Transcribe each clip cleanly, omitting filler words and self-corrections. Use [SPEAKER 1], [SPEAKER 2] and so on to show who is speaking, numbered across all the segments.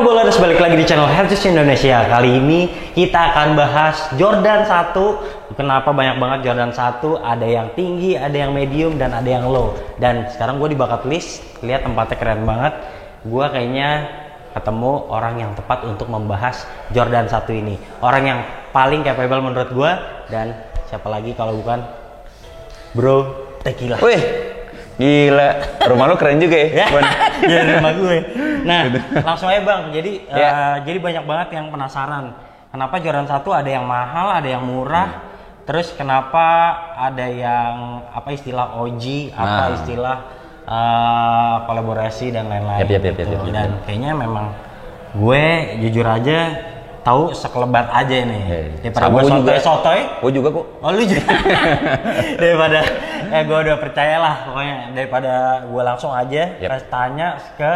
[SPEAKER 1] Bolers, balik lagi di channel Healthist Indonesia. Kali ini kita akan bahas Jordan 1. Kenapa banyak banget Jordan 1? Ada yang tinggi, ada yang medium, dan ada yang low. Dan sekarang gue di bucket list, lihat tempatnya keren banget. Gue kayaknya ketemu orang yang tepat untuk membahas Jordan 1 ini. Orang yang paling capable menurut gue. Dan siapa lagi kalau bukan Bro Tequila.
[SPEAKER 2] Wih, gila, rumah lu keren juga ya?
[SPEAKER 1] Ya, rumah gue. Nah, langsung aja Bang. Jadi jadi banyak banget yang penasaran. Kenapa Jordan 1 ada yang mahal, ada yang murah. Terus kenapa ada yang apa istilah OG, apa istilah kolaborasi dan lain-lain. Gitu. Dan kayaknya memang gue jujur aja tahu sekelebat aja nih. Daripada gue sotoy.
[SPEAKER 2] Gue juga kok.
[SPEAKER 1] Oh, lu juga. Daripada gue udah percaya lah pokoknya, daripada gue langsung aja tanya ke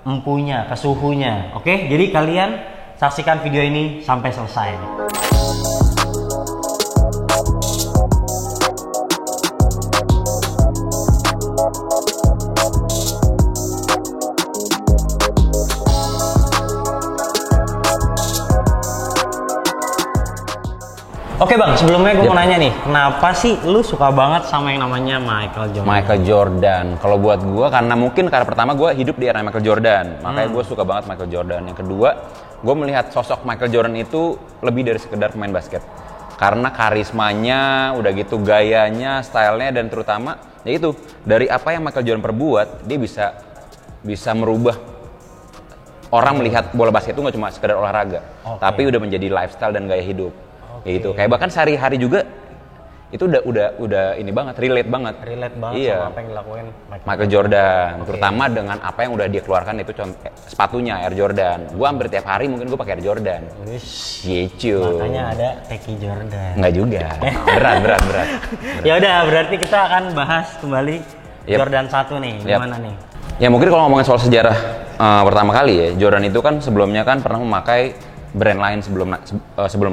[SPEAKER 1] empunya, ke suhunya. Oke, jadi kalian saksikan video ini sampai selesai. Oke Bang, sebelumnya gue mau nanya nih, kenapa sih lu suka banget sama yang namanya Michael Jordan?
[SPEAKER 2] Michael Jordan, kalau buat gue karena pertama gue hidup di era Michael Jordan, makanya gue suka banget Michael Jordan. Yang kedua, gue melihat sosok Michael Jordan itu lebih dari sekedar pemain basket. Karena karismanya, udah gitu gayanya, stylenya, dan terutama ya itu dari apa yang Michael Jordan perbuat, dia bisa merubah orang melihat bola basket itu nggak cuma sekedar olahraga, tapi udah menjadi lifestyle dan gaya hidup. Gitu. Kayak bahkan sehari-hari juga itu udah ini banget, relate banget
[SPEAKER 1] sama apa yang dilakuin
[SPEAKER 2] Michael Jordan. Terutama dengan apa yang udah dia keluarkan, itu sepatunya Air Jordan. Gua hampir tiap hari mungkin gua pakai Air Jordan. Gitu.
[SPEAKER 1] Makanya ada Teki Jordan.
[SPEAKER 2] Enggak juga. berat.
[SPEAKER 1] Ya udah, berarti kita akan bahas kembali Jordan 1 nih. Gimana nih?
[SPEAKER 2] Ya mungkin kalau ngomongin soal sejarah pertama kali ya, Jordan itu kan sebelumnya kan pernah memakai brand lain sebelum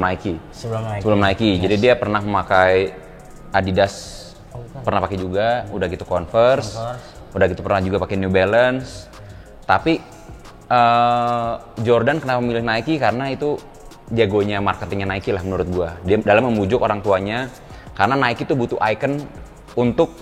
[SPEAKER 2] Nike. Sebelum Nike. Jadi dia pernah memakai Adidas, pernah pakai juga, udah gitu Converse, udah gitu pernah juga pakai New Balance. Tapi Jordan kenapa memilih Nike? Karena itu jagonya marketingnya Nike lah menurut gua. Dia dalam membujuk orang tuanya, karena Nike tuh butuh icon untuk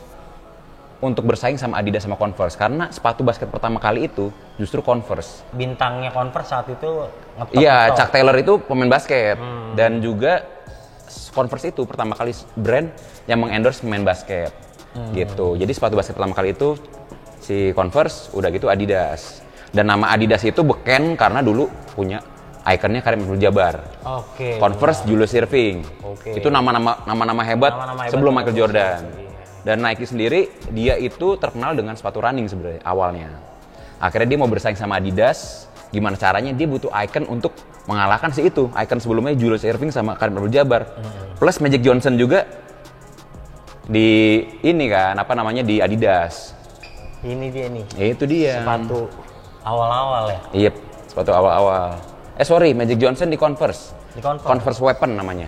[SPEAKER 2] bersaing sama Adidas sama Converse, karena sepatu basket pertama kali itu justru Converse.
[SPEAKER 1] Bintangnya Converse saat itu ngetop.
[SPEAKER 2] Iya, Chuck Taylor itu pemain basket dan juga Converse itu pertama kali brand yang mengendorse pemain basket. Gitu. Jadi sepatu basket pertama kali itu si Converse, udah Adidas. Dan nama Adidas itu beken karena dulu punya ikonnya Kareem Abdul-Jabbar. Converse Julius Erving. Itu nama-nama hebat sebelum Michael Jordan. Dan Nike sendiri, dia itu terkenal dengan sepatu running sebenarnya awalnya. Akhirnya dia mau bersaing sama Adidas. Gimana caranya? Dia butuh icon untuk mengalahkan si itu. Icon sebelumnya Julius Erving sama Kareem Abdul-Jabbar. Plus Magic Johnson juga di ini kan, di Adidas.
[SPEAKER 1] Ini dia nih.
[SPEAKER 2] Itu dia.
[SPEAKER 1] Sepatu awal-awal ya?
[SPEAKER 2] Iya, sepatu awal-awal. Magic Johnson di Converse. Converse Weapon namanya.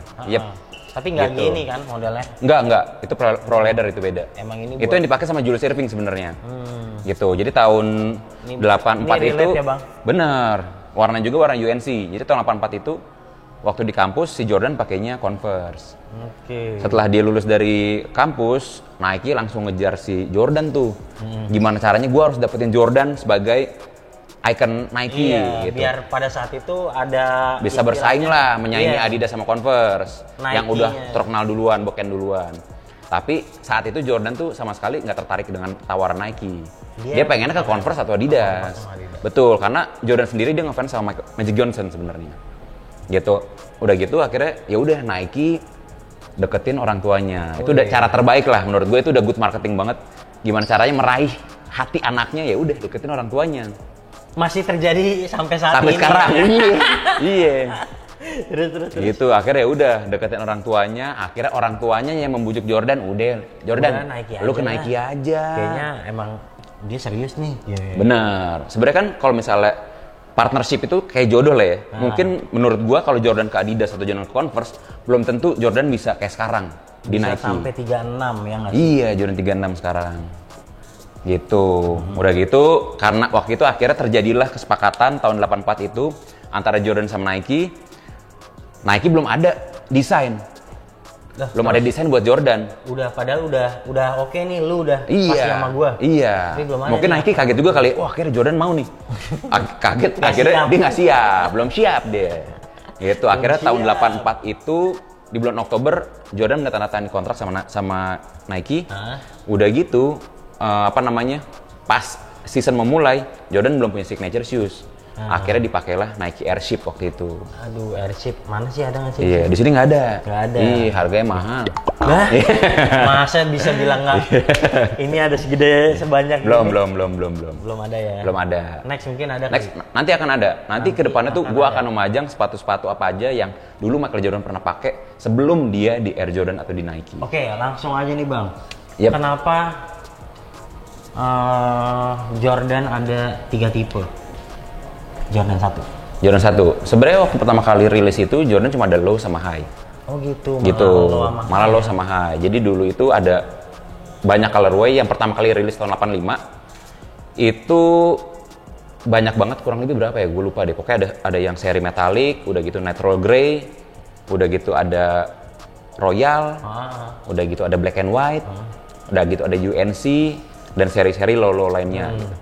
[SPEAKER 1] Tapi nggak gini kan modelnya?
[SPEAKER 2] Enggak. Itu pro leather, itu beda.
[SPEAKER 1] Emang ini
[SPEAKER 2] itu yang dipakai sama Julius Erving sebenarnya. Gitu. Jadi tahun 84 itu
[SPEAKER 1] ya, Bang?
[SPEAKER 2] Bener. Warnanya juga warna UNC. Jadi tahun 84 itu waktu di kampus si Jordan pakainya Converse. Setelah dia lulus dari kampus, Nike langsung ngejar si Jordan tuh. Gimana caranya gue harus dapetin Jordan sebagai icon Nike gitu.
[SPEAKER 1] Biar pada saat itu ada
[SPEAKER 2] bisa bersaing lah, menyaingi Adidas sama Converse yang udah terkenal duluan, beken duluan. Tapi saat itu Jordan tuh sama sekali nggak tertarik dengan tawaran Nike. Dia pengennya ke Converse atau Adidas. Betul, karena Jordan sendiri dia ngefans sama Magic Johnson sebenarnya. Gitu. Udah gitu akhirnya ya udah Nike deketin orang tuanya. Itu udah cara terbaik lah menurut gue, itu udah good marketing banget. Gimana caranya meraih hati anaknya, ya udah deketin orang tuanya.
[SPEAKER 1] Masih terjadi sampai saat ini.
[SPEAKER 2] Sampai sekarang. Iya.
[SPEAKER 1] Terus.
[SPEAKER 2] Gitu, akhirnya ya udah deketin orang tuanya. Akhirnya orang tuanya yang membujuk Jordan, Jordan, lu ke Nike aja.
[SPEAKER 1] Kayaknya emang dia serius nih.
[SPEAKER 2] Bener. Sebenarnya kan kalau misalnya partnership itu kayak jodoh lah ya. Mungkin menurut gua kalau Jordan ke Adidas atau Jordan ke Converse, belum tentu Jordan bisa kayak sekarang di Nike.
[SPEAKER 1] Bisa sampai 36 ya nggak sih?
[SPEAKER 2] Iya, Jordan 36 sekarang. Gitu. Udah gitu, karena waktu itu akhirnya terjadilah kesepakatan tahun 84 itu antara Jordan sama Nike. Nike belum ada desain. Belum ada desain buat Jordan.
[SPEAKER 1] Padahal udah oke nih, lu udah
[SPEAKER 2] Iya,
[SPEAKER 1] pasti sama gua.
[SPEAKER 2] Iya.
[SPEAKER 1] Tapi belum ada
[SPEAKER 2] Mungkin
[SPEAKER 1] nih.
[SPEAKER 2] Nike kaget juga kali. Wah, akhirnya Jordan mau nih. Kaget,
[SPEAKER 1] Nggak
[SPEAKER 2] akhirnya
[SPEAKER 1] siap.
[SPEAKER 2] dia nggak siap, belum siap dia. Gitu. Akhirnya tahun
[SPEAKER 1] siap.
[SPEAKER 2] 84 itu di bulan Oktober Jordan menandatangani kontrak sama Nike.
[SPEAKER 1] Hah?
[SPEAKER 2] Udah gitu, pas season memulai, Jordan belum punya signature shoes. Akhirnya dipakailah Nike Airship waktu itu.
[SPEAKER 1] Aduh, Airship mana sih, ada nggak sih?
[SPEAKER 2] Iya, di sini nggak ada.
[SPEAKER 1] Nggak ada.
[SPEAKER 2] Ih, harganya mahal.
[SPEAKER 1] Nah, masa bisa bilang nggak? Ini ada segede sebanyak
[SPEAKER 2] Belum,
[SPEAKER 1] ini?
[SPEAKER 2] belum
[SPEAKER 1] Belum ada ya.
[SPEAKER 2] Belum ada.
[SPEAKER 1] Next mungkin ada.
[SPEAKER 2] Next,
[SPEAKER 1] kali.
[SPEAKER 2] nanti akan ada. Nanti ke depannya tuh
[SPEAKER 1] akan
[SPEAKER 2] gua
[SPEAKER 1] ada.
[SPEAKER 2] akan memajang sepatu-sepatu apa aja yang dulu Michael Jordan pernah pakai sebelum dia di Air Jordan atau di Nike.
[SPEAKER 1] Oke, langsung aja nih bang.
[SPEAKER 2] Yep.
[SPEAKER 1] Kenapa Jordan ada 3 tipe? Jordan 1.
[SPEAKER 2] Jordan 1. Sebenarnya waktu pertama kali rilis itu Jordan cuma ada low sama high.
[SPEAKER 1] Oh gitu.
[SPEAKER 2] Malah low sama high. Jadi dulu itu ada banyak colorway yang pertama kali rilis tahun 85. Itu banyak banget, kurang lebih berapa ya? Gue lupa deh. Pokoknya ada yang seri metallic, udah gitu natural gray, udah gitu ada royal, udah gitu ada black and white, udah gitu ada UNC dan seri-seri low lainnya. Gitu.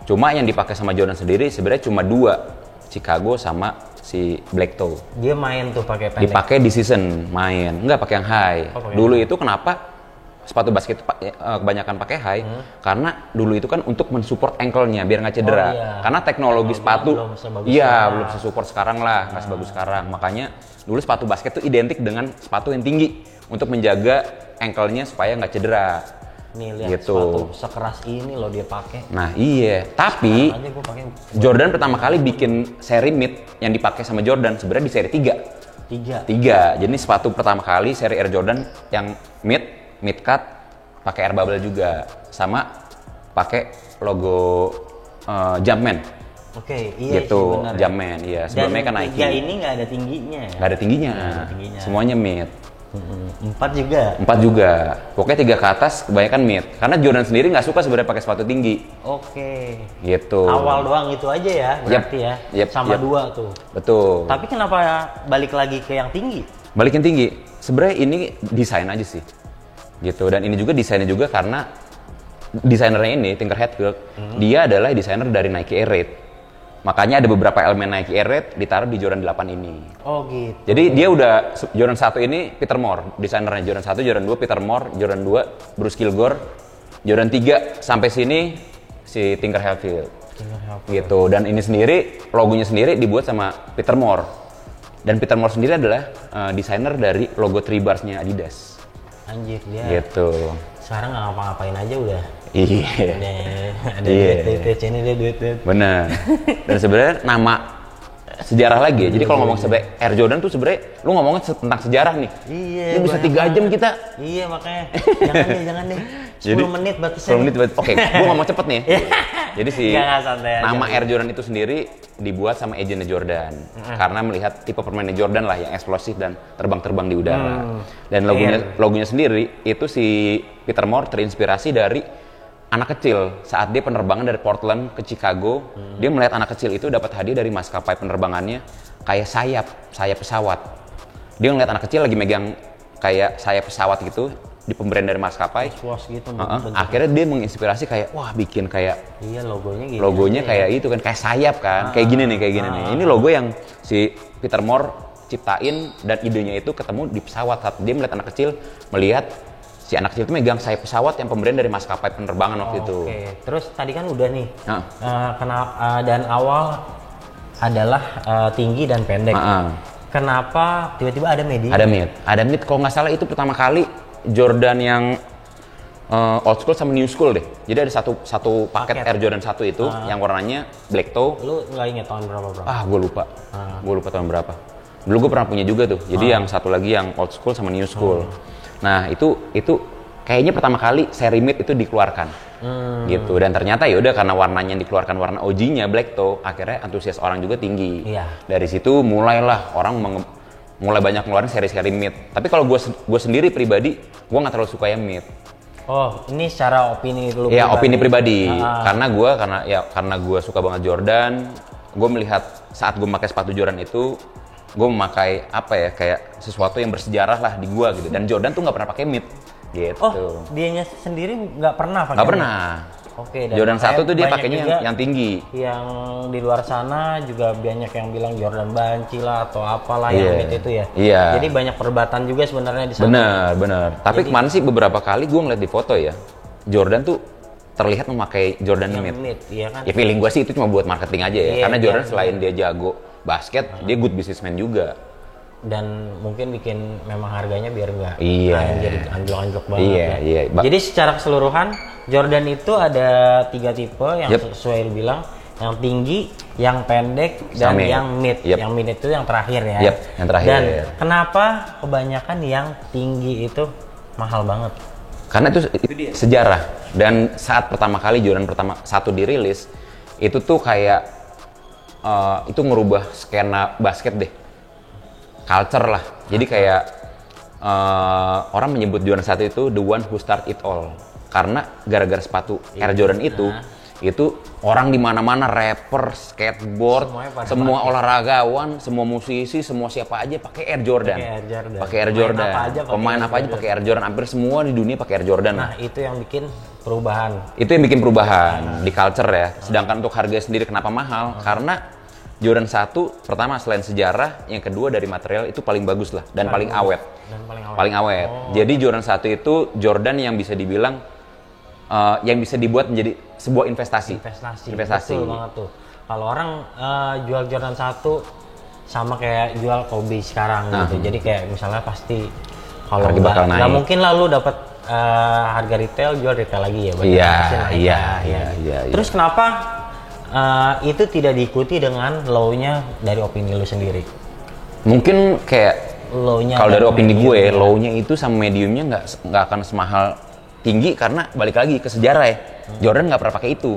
[SPEAKER 2] Cuma yang dipakai sama Jordan sendiri sebenarnya cuma 2, Chicago sama si Black Toe.
[SPEAKER 1] Dia main tuh pakai pendek.
[SPEAKER 2] Dipakai di season main, nggak pakai yang high. Dulu itu kenapa sepatu basket kebanyakan pakai high? Karena dulu itu kan untuk mensupport ankle-nya biar nggak cedera.
[SPEAKER 1] Iya.
[SPEAKER 2] Karena teknologi sepatu,
[SPEAKER 1] belum sebagus
[SPEAKER 2] iya
[SPEAKER 1] sekarang.
[SPEAKER 2] belum sesupport sekarang lah, nggak sebagus sekarang. Makanya dulu sepatu basket tuh identik dengan sepatu yang tinggi untuk menjaga ankle-nya supaya nggak cedera.
[SPEAKER 1] Nih lihat
[SPEAKER 2] Gitu.
[SPEAKER 1] sepatu sekeras ini loh dia pakai.
[SPEAKER 2] Nah iya, tapi
[SPEAKER 1] Aja gua pakai
[SPEAKER 2] Jordan pertama kali bikin seri mid yang dipakai sama Jordan sebenarnya di seri 3.
[SPEAKER 1] 3.
[SPEAKER 2] Jadi sepatu pertama kali seri Air Jordan yang mid cut pakai air bubble juga sama pakai logo Jumpman.
[SPEAKER 1] Oke, iya
[SPEAKER 2] Gitu,
[SPEAKER 1] sih benar.
[SPEAKER 2] Jumpman, iya. Sebelumnya kan Nike.
[SPEAKER 1] 3 ini nggak ada tingginya.
[SPEAKER 2] Nggak ada tingginya.
[SPEAKER 1] tingginya.
[SPEAKER 2] Semuanya mid.
[SPEAKER 1] 4 juga.
[SPEAKER 2] 4 juga. Pokoknya 3 ke atas kebanyakan mid. Karena Jordan sendiri nggak suka sebenarnya pakai sepatu tinggi.
[SPEAKER 1] Oke.
[SPEAKER 2] Gitu.
[SPEAKER 1] Awal doang itu aja ya, berarti ya.
[SPEAKER 2] Yep,
[SPEAKER 1] Sama
[SPEAKER 2] yep.
[SPEAKER 1] 2 tuh.
[SPEAKER 2] Betul.
[SPEAKER 1] Tapi kenapa balik lagi ke yang tinggi?
[SPEAKER 2] Balikin tinggi. Sebenarnya ini desain aja sih. Gitu. Dan ini juga desainnya juga karena desainernya ini, Tinker Hatfield, dia adalah desainer dari Nike Air Raid. Makanya ada beberapa elemen Nike Air Raid ditaruh di Jordan 8 ini.
[SPEAKER 1] Oh gitu.
[SPEAKER 2] Jadi dia udah, Jordan 1 ini Peter Moore, desainernya Jordan 1, Jordan 2 Peter Moore, Jordan 2 Bruce Kilgore, Jordan 3 sampai sini si Tinker Hatfield. Gitu. Dan ini sendiri, logonya sendiri dibuat sama Peter Moore. Dan Peter Moore sendiri adalah desainer dari logo Three Bars-nya Adidas.
[SPEAKER 1] Anjir dia.
[SPEAKER 2] Gitu.
[SPEAKER 1] Sekarang nggak ngapa-ngapain aja udah.
[SPEAKER 2] Iya.
[SPEAKER 1] Ada
[SPEAKER 2] Iya.
[SPEAKER 1] duit, ini dia duit.
[SPEAKER 2] Bener. Dan sebenarnya nama sejarah lagi ya. Jadi kalau ngomong sebenarnya Air Jordan tuh sebenarnya lu ngomongin tentang sejarah nih.
[SPEAKER 1] Iya.
[SPEAKER 2] Ini bisa
[SPEAKER 1] banyak
[SPEAKER 2] 3 jam kita.
[SPEAKER 1] Iya makanya. Jangan deh. 10
[SPEAKER 2] Jadi,
[SPEAKER 1] menit batasnya.
[SPEAKER 2] 10 menit berarti. Oke, gua ngomong cepet nih. Jadi si
[SPEAKER 1] Nggak, santai aja.
[SPEAKER 2] nama Air Jordan itu sendiri dibuat sama agennya Jordan. Karena melihat tipe permainan Jordan lah yang eksplosif dan terbang-terbang di udara. Dan logonya sendiri itu si Peter Moore terinspirasi dari anak kecil saat dia penerbangan dari Portland ke Chicago. Dia melihat anak kecil itu dapat hadiah dari maskapai penerbangannya kayak sayap pesawat. Dia ngeliat anak kecil lagi megang kayak sayap pesawat gitu di pemberian dari maskapai.
[SPEAKER 1] Puas gitu.
[SPEAKER 2] Akhirnya dia menginspirasi kayak wah bikin kayak
[SPEAKER 1] Iya logonya gitu.
[SPEAKER 2] logonya kayak itu kan kayak sayap kan. Kayak gini nih nih. Ini logo yang si Peter Moore ciptain dan idenya itu ketemu di pesawat saat dia melihat anak kecil melihat si anak kecil itu megang sayap pesawat yang pemberian dari maskapai penerbangan waktu itu.
[SPEAKER 1] Oke, terus tadi kan udah nih.
[SPEAKER 2] Nah.
[SPEAKER 1] Dan awal adalah tinggi dan pendek. Kenapa tiba-tiba ada medium?
[SPEAKER 2] Ada mid. Kalau nggak salah itu pertama kali Jordan yang old school sama new school deh. Jadi ada satu paket Air Jordan 1 itu yang warnanya black toe.
[SPEAKER 1] Lu nggak inget tahun berapa?
[SPEAKER 2] Gue lupa. Gue lupa tahun berapa. Dulu gue pernah punya juga tuh. Jadi yang satu lagi yang old school sama new school. Nah itu kayaknya pertama kali seri mid itu dikeluarkan. Gitu. Dan ternyata ya udah karena warnanya yang dikeluarkan warna OG-nya black toe, akhirnya antusias orang juga tinggi.
[SPEAKER 1] Iya.
[SPEAKER 2] Dari situ mulailah orang mulai banyak ngeluarin seri-seri mid. Tapi kalau gue sendiri pribadi, gue nggak terlalu suka yang mid.
[SPEAKER 1] Oh, ini secara opini lu
[SPEAKER 2] Ya opini pribadi.
[SPEAKER 1] Ah.
[SPEAKER 2] Karena gue suka banget Jordan. Gue melihat saat gue memakai sepatu Jordan itu, gue memakai apa ya, kayak sesuatu yang bersejarah lah di gue gitu. Dan Jordan tuh nggak pernah pakai mid gitu.
[SPEAKER 1] Oh, dianya sendiri nggak pernah pakai?
[SPEAKER 2] Nggak pernah.
[SPEAKER 1] Oke. Dan
[SPEAKER 2] Jordan 1 tuh dia
[SPEAKER 1] banyak
[SPEAKER 2] pakainya
[SPEAKER 1] juga
[SPEAKER 2] yang tinggi.
[SPEAKER 1] Yang di luar sana juga banyak yang bilang Jordan banci lah atau apalah
[SPEAKER 2] Iya.
[SPEAKER 1] yang mid itu ya.
[SPEAKER 2] Iya.
[SPEAKER 1] Jadi banyak perdebatan juga sebenarnya di sana.
[SPEAKER 2] Bener. Tapi kemarin sih beberapa kali gue ngeliat di foto ya, Jordan tuh terlihat memakai Jordan
[SPEAKER 1] Yang
[SPEAKER 2] mid.
[SPEAKER 1] mid, iya kan?
[SPEAKER 2] Ya feeling gue sih itu cuma buat marketing aja ya.
[SPEAKER 1] Iya,
[SPEAKER 2] Karena Jordan
[SPEAKER 1] iya.
[SPEAKER 2] selain dia jago basket, dia good businessman juga.
[SPEAKER 1] Dan mungkin bikin memang harganya biar nggak
[SPEAKER 2] Iya.
[SPEAKER 1] jadi anjlok-anjlok banget
[SPEAKER 2] Iya,
[SPEAKER 1] ya.
[SPEAKER 2] iya.
[SPEAKER 1] Jadi secara keseluruhan Jordan itu ada 3 tipe yang
[SPEAKER 2] Yep.
[SPEAKER 1] sesuai lu bilang, yang tinggi, yang pendek, dan
[SPEAKER 2] Sama
[SPEAKER 1] yang mid.
[SPEAKER 2] Yep.
[SPEAKER 1] Yang mid itu yang terakhir ya.
[SPEAKER 2] Yep, yang terakhir.
[SPEAKER 1] Dan kenapa kebanyakan yang tinggi itu mahal banget?
[SPEAKER 2] Karena itu sejarah. Dan saat pertama kali Jordan pertama 1 dirilis, itu tuh kayak itu ngerubah skena basket deh. Culture lah. Jadi kayak orang menyebut Jordan 1 itu the one who start it all. Karena gara-gara sepatu Air Jordan itu orang di mana-mana, rapper, skateboard,
[SPEAKER 1] Semuanya pada
[SPEAKER 2] semua
[SPEAKER 1] pakai.
[SPEAKER 2] olahragawan, semua musisi, semua siapa aja pakai Air Jordan.
[SPEAKER 1] Pakai Air Jordan.
[SPEAKER 2] Pakai Air
[SPEAKER 1] Pemain
[SPEAKER 2] Jordan.
[SPEAKER 1] apa aja pakai
[SPEAKER 2] Pemain
[SPEAKER 1] Air
[SPEAKER 2] apa aja
[SPEAKER 1] Jordan.
[SPEAKER 2] pakai Air Jordan. Hampir semua di dunia pakai Air Jordan.
[SPEAKER 1] Nah, itu yang bikin perubahan.
[SPEAKER 2] Itu yang bikin perubahan di culture ya. Sedangkan untuk harga sendiri kenapa mahal? Karena Jordan 1 pertama selain sejarah, yang kedua dari material itu paling bagus lah dan paling awet.
[SPEAKER 1] Dan paling awet.
[SPEAKER 2] Paling awet. Jadi Jordan 1 itu Jordan yang bisa dibilang yang bisa dibuat menjadi sebuah investasi.
[SPEAKER 1] Investasi. Betul banget tuh. Kalau orang jual Jordan 1 sama kayak jual Kobe sekarang gitu. Jadi kayak misalnya pasti kalau
[SPEAKER 2] Harga bakal
[SPEAKER 1] nggak
[SPEAKER 2] naik.
[SPEAKER 1] mungkin lah lu dapat harga retail jual retail lagi ya. Berarti
[SPEAKER 2] Iya,
[SPEAKER 1] pasti naik
[SPEAKER 2] iya,
[SPEAKER 1] kan.
[SPEAKER 2] iya.
[SPEAKER 1] Terus kenapa itu tidak diikuti dengan low-nya dari opini lu sendiri?
[SPEAKER 2] Mungkin kayak
[SPEAKER 1] Low-nya
[SPEAKER 2] kalau dari
[SPEAKER 1] dan
[SPEAKER 2] opini gue,
[SPEAKER 1] medium-nya.
[SPEAKER 2] low-nya itu sama mediumnya nggak akan semahal tinggi karena balik lagi ke sejarah ya. Jordan nggak pernah pakai itu.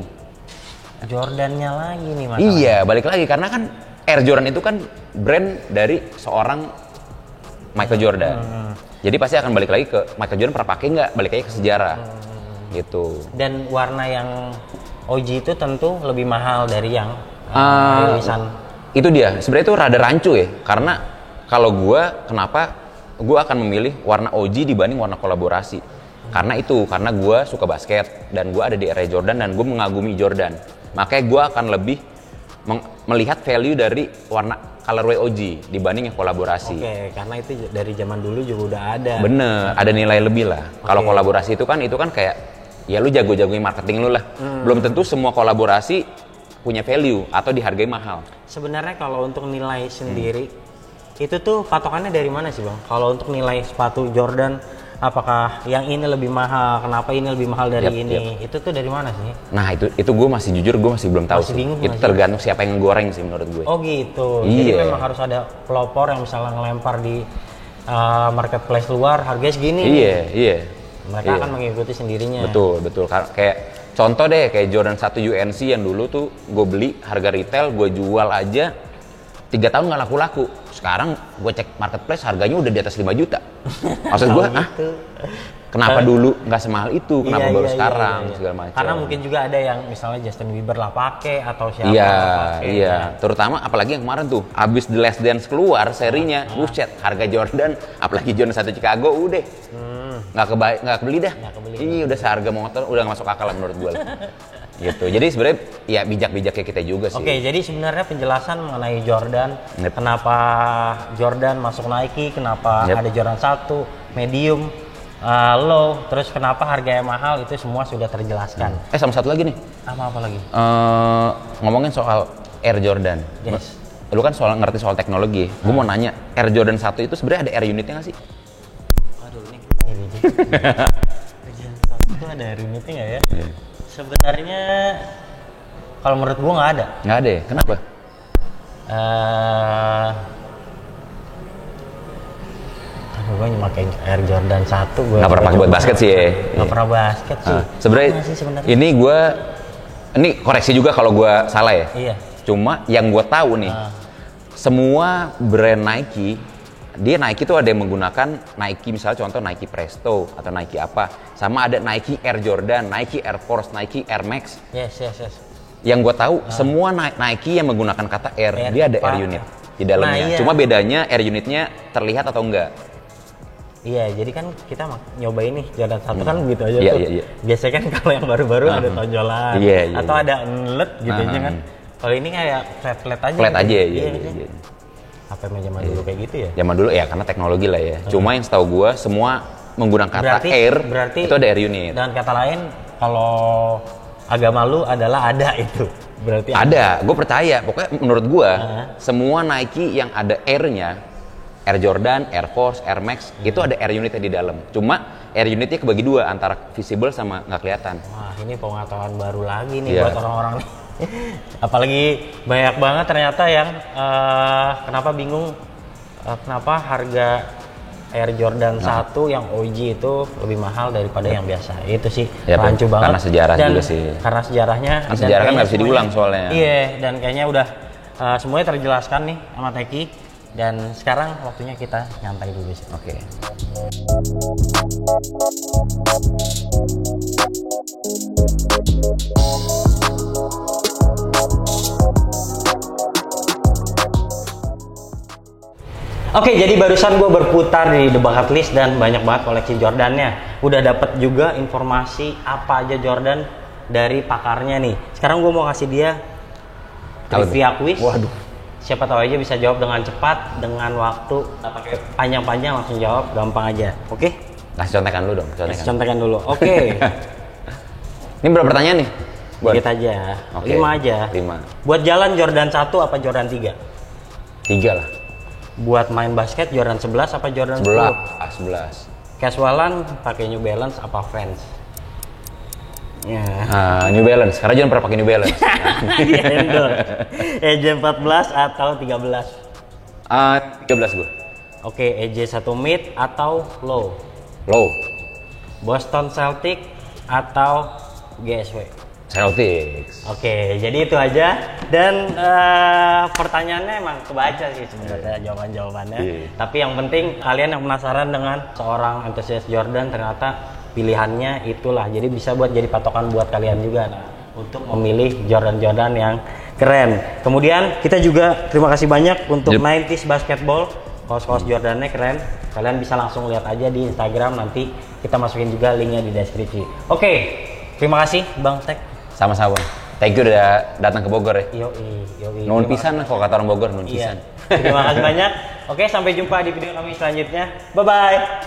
[SPEAKER 1] Jordan-nya lagi nih masalahnya.
[SPEAKER 2] Iya, balik lagi karena kan Air Jordan itu kan brand dari seorang Michael Jordan. Jadi pasti akan balik lagi ke Michael Jordan pernah pakai nggak, balik lagi ke sejarah. Gitu.
[SPEAKER 1] Dan warna yang OG itu tentu lebih mahal dari yang rilisan.
[SPEAKER 2] Itu dia. Sebenarnya itu rada rancu ya. Karena kalau kenapa gue akan memilih warna OG dibanding warna kolaborasi. Karena gue suka basket dan gue ada di area Jordan dan gue mengagumi Jordan. Makanya gue akan lebih melihat value dari warna colorway OG dibanding yang kolaborasi.
[SPEAKER 1] Oke, karena itu dari zaman dulu juga udah ada.
[SPEAKER 2] Bener, ada nilai lebih lah. Kalau kolaborasi itu kan kayak ya lu jago-jagoin marketing lu lah. Belum tentu semua kolaborasi punya value atau dihargai mahal.
[SPEAKER 1] Sebenarnya kalau untuk nilai sendiri itu tuh patokannya dari mana sih, Bang? Kalau untuk nilai sepatu Jordan, apakah yang ini lebih mahal? Kenapa ini lebih mahal dari ini? Itu tuh dari mana sih?
[SPEAKER 2] Nah itu gue masih jujur gue masih belum tahu
[SPEAKER 1] Masih
[SPEAKER 2] sih.
[SPEAKER 1] bingung
[SPEAKER 2] Itu
[SPEAKER 1] masih.
[SPEAKER 2] tergantung siapa yang goreng sih menurut gue.
[SPEAKER 1] Oh gitu. Jadi
[SPEAKER 2] Iya.
[SPEAKER 1] memang harus ada pelopor yang misalnya ngelempar di marketplace luar harganya segini.
[SPEAKER 2] Iya.
[SPEAKER 1] Mereka akan mengikuti sendirinya.
[SPEAKER 2] Betul. Kayak contoh deh kayak Jordan 1 UNC yang dulu tuh gue beli harga retail gue jual aja 3 tahun nggak laku-laku. Sekarang gue cek marketplace harganya udah di atas 5 juta. Maksud gue,
[SPEAKER 1] Gitu.
[SPEAKER 2] kenapa dulu nggak semahal itu? Kenapa
[SPEAKER 1] Iya,
[SPEAKER 2] baru
[SPEAKER 1] iya,
[SPEAKER 2] sekarang?
[SPEAKER 1] iya.
[SPEAKER 2] Segala macam.
[SPEAKER 1] Karena mungkin juga ada yang misalnya Justin Bieber lah pakai atau siapa
[SPEAKER 2] Iya,
[SPEAKER 1] lah pakai.
[SPEAKER 2] iya. Terutama apalagi yang kemarin tuh, abis The Last Dance keluar serinya, buset, harga Jordan, apalagi Jordan 1 Chicago udah nggak kebeli dah.
[SPEAKER 1] Nggak kebeli.
[SPEAKER 2] Ini udah seharga motor, udah nggak masuk akal lah menurut gue. Gitu. Jadi sebenarnya ya bijak-bijaknya kita juga sih.
[SPEAKER 1] Oke, jadi sebenarnya penjelasan mengenai Jordan,
[SPEAKER 2] Yep.
[SPEAKER 1] kenapa Jordan masuk Nike, kenapa
[SPEAKER 2] Yep.
[SPEAKER 1] ada Jordan 1, medium, low, terus kenapa harganya mahal, itu semua sudah terjelaskan.
[SPEAKER 2] Sama satu lagi nih,
[SPEAKER 1] Apa lagi?
[SPEAKER 2] ngomongin soal Air Jordan.
[SPEAKER 1] Yes.
[SPEAKER 2] Lu kan ngerti soal teknologi. Gue mau nanya, Air Jordan 1 itu sebenarnya ada air unitnya nggak sih?
[SPEAKER 1] Aduh, ini itu ada unitnya nggak ya?
[SPEAKER 2] Iya.
[SPEAKER 1] Sebenarnya kalau menurut gua nggak ada.
[SPEAKER 2] Nggak ada ya? Kenapa?
[SPEAKER 1] Gue pakai Air Jordan 1 gue
[SPEAKER 2] Nggak pernah pakai buat basket sih ya?
[SPEAKER 1] Nggak pernah basket sih.
[SPEAKER 2] Sebenarnya
[SPEAKER 1] Sama sih sebenarnya.
[SPEAKER 2] ini koreksi juga kalau gue salah ya.
[SPEAKER 1] Iya.
[SPEAKER 2] Cuma yang gue tahu nih, semua brand Nike dia Nike tuh ada yang menggunakan Nike, misalnya contoh Nike Presto atau Nike apa, sama ada Nike Air Jordan, Nike Air Force, Nike Air Max.
[SPEAKER 1] Yes.
[SPEAKER 2] Yang gue tahu semua Nike yang menggunakan kata Air, dia ada Air unit di dalamnya.
[SPEAKER 1] Nah, iya.
[SPEAKER 2] Cuma bedanya Air unitnya terlihat atau enggak.
[SPEAKER 1] Iya, jadi kan kita nyobain nih Jordan 1 kan begitu aja
[SPEAKER 2] Iya,
[SPEAKER 1] tuh.
[SPEAKER 2] iya, iya.
[SPEAKER 1] Biasanya kan kalau yang baru-baru ada tonjolan
[SPEAKER 2] Iya, iya,
[SPEAKER 1] atau
[SPEAKER 2] iya.
[SPEAKER 1] ada enlet gitu aja kan. Kalau ini kayak flat aja.
[SPEAKER 2] Flat
[SPEAKER 1] gitu.
[SPEAKER 2] aja,
[SPEAKER 1] Iya.
[SPEAKER 2] iya.
[SPEAKER 1] Apa yang zaman dulu kayak gitu ya?
[SPEAKER 2] Zaman dulu ya karena teknologi lah ya. Cuma yang setahu gue semua menggunakan kata Air, itu ada Air unit.
[SPEAKER 1] Dan kata lain, kalau agama lu adalah ada itu. Berarti
[SPEAKER 2] ada, gue percaya. Pokoknya menurut gue, semua Nike yang ada Air-nya, Air Jordan, Air Force, Air Max, itu ada Air unitnya di dalam. Cuma Air unitnya kebagi dua, antara visible sama nggak kelihatan.
[SPEAKER 1] Wah, ini pengetahuan baru lagi nih
[SPEAKER 2] Iya.
[SPEAKER 1] buat orang-orang nih. Apalagi banyak banget ternyata yang kenapa bingung kenapa harga Air Jordan 1 yang OG itu lebih mahal daripada yang biasa. Itu sih
[SPEAKER 2] Ya,
[SPEAKER 1] rancu banget.
[SPEAKER 2] karena sejarah
[SPEAKER 1] dan
[SPEAKER 2] juga sih.
[SPEAKER 1] Karena sejarahnya.
[SPEAKER 2] Kan
[SPEAKER 1] dan
[SPEAKER 2] sejarah kan
[SPEAKER 1] kayaknya
[SPEAKER 2] nggak bisa diulang soalnya.
[SPEAKER 1] Iya, dan kayaknya udah semuanya terjelaskan nih sama Teki. Dan sekarang waktunya kita nyantai dulu sih.
[SPEAKER 2] Oke.
[SPEAKER 1] Oke, jadi barusan gue berputar di The Bucket List dan banyak banget koleksi Jordannya. Udah dapet juga informasi apa aja Jordan dari pakarnya nih. Sekarang gue mau kasih dia trivia quiz.
[SPEAKER 2] Waduh.
[SPEAKER 1] Siapa tahu aja bisa jawab dengan cepat, dengan waktu, nggak pakai panjang-panjang, langsung jawab, gampang aja. Oke?
[SPEAKER 2] Kasih contekan dulu dong.
[SPEAKER 1] Contekan dulu. Oke.
[SPEAKER 2] Ini berapa pertanyaan nih?
[SPEAKER 1] Dikit aja.
[SPEAKER 2] Oke.
[SPEAKER 1] 5 aja.
[SPEAKER 2] 5.
[SPEAKER 1] Buat jalan Jordan 1 apa Jordan 3?
[SPEAKER 2] 3 lah.
[SPEAKER 1] Buat main basket Jordan 11 apa Jordan 10?
[SPEAKER 2] 11.
[SPEAKER 1] Casualan pakai New Balance apa Vans? Ya.
[SPEAKER 2] New Balance. Karena jangan pernah pakai New Balance.
[SPEAKER 1] EJ 14 atau 13?
[SPEAKER 2] 13 gue.
[SPEAKER 1] Oke, EJ 1 mid atau low?
[SPEAKER 2] Low.
[SPEAKER 1] Boston Celtic atau GSW?
[SPEAKER 2] Celtics.
[SPEAKER 1] Oke, jadi itu aja. Dan pertanyaannya emang kebaca sih sebenarnya jawaban-jawabannya. Tapi yang penting kalian yang penasaran dengan seorang entusias Jordan, ternyata pilihannya itulah. Jadi bisa buat jadi patokan buat kalian juga untuk memilih Jordan-Jordan yang keren. Kemudian kita juga terima kasih banyak untuk 90s Basketball. Kaos-kaos Jordannya keren. Kalian bisa langsung lihat aja di Instagram, nanti kita masukin juga linknya di deskripsi. Oke, terima kasih Bang Tek.
[SPEAKER 2] Sama-sama. Thank you udah datang ke Bogor ya.
[SPEAKER 1] Yoi.
[SPEAKER 2] Nuhun pisan lah kalau kata orang Bogor, nuhun pisan.
[SPEAKER 1] Terima kasih banyak. Oke, sampai jumpa di video kami selanjutnya. Bye-bye.